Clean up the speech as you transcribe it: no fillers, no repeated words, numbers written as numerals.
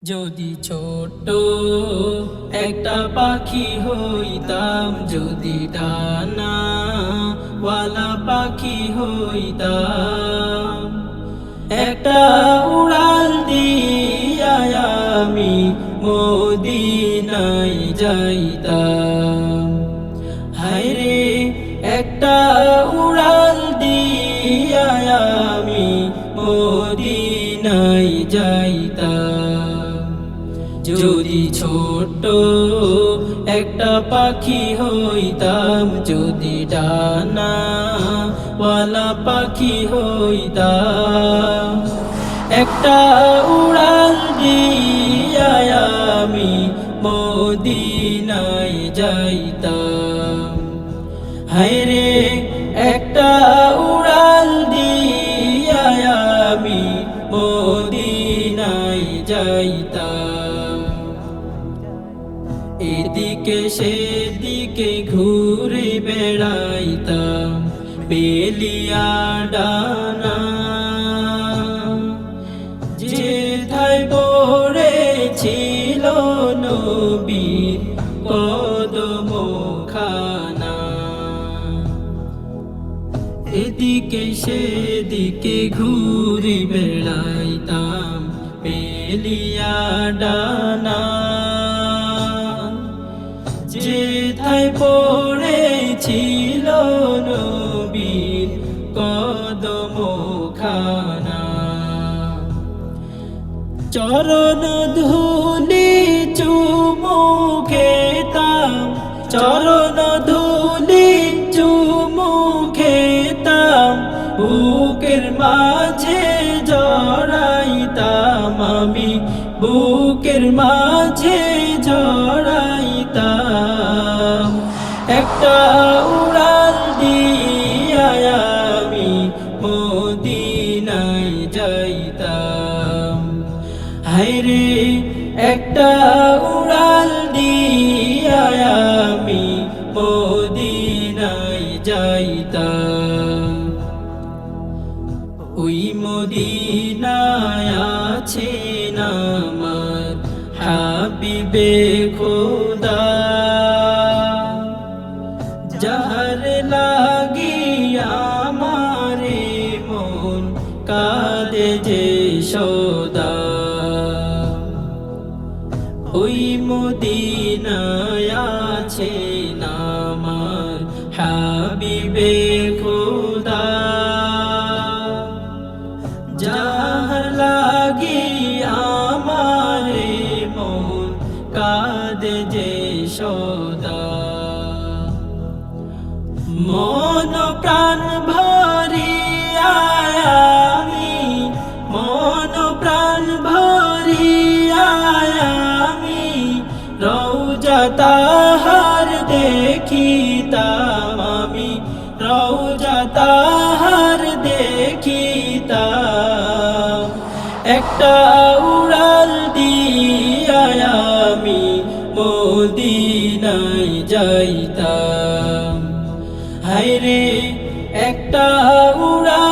যদি ছোট্ট একটা পাখি হইতাম, যদি ডানাওয়ালা পাখি হইতাম, একটা উড়াল দিয়া আমি মদিনায় যাইতাম। হায়রে একটা উড়াল দিয়া আমি মদিনায় যাইতাম। যদি ছোট্ট একটা পাখি হইতাম, যদি ডানাওয়ালা পাখি হইতাম, একটা উড়াল দিয়া আমি মদিনায় যাইতাম। হায়রে একটা উড়াল দিয়া আমি মদিনায় যাইতাম। এদিকে সেদিকে ঘুরে বেড়াইতাম বেলিয়া ডানা, যেথায় পড়েছিল নবীর কদমখানা। এদিকে সেদিকে ঘুরে বেড়াইতাম বেলিয়া ডানা, যেথায় পড়েছিল নবীর কদমখানা। চরণ ধুলি চুমু খেতাম, চরণ ধুলি চুমু খেতাম, বুকের মাঝে জড়াইতাম আমি, বুকের মাঝে জড়াইতাম। একটা উড়াল দিয়া আমি মদিনায় যাইতাম। হায়রে একটা উড়াল দিয়া আমি মদিনায় যাইতাম। ওই মদিনায় আছেন আমার হাবিবে খোদা, যাহার লাগি আমারে মন কাঁদে যে সদা। ওই মদিনায় আছেন আমার হাবিবে খোদা, যাহার লাগি আমারে মন কাঁদে যে সদা। মন প্রাণ ভরিয়া আমি, মন প্রাণ ভরিয়া আমি রওজা তাহার দেখিতাম, আমি রওজা তাহার দেখিতাম। একটা উড়াল দিয়া আমি মদিনায় যাইতাম। হায়রে একটা উড়াল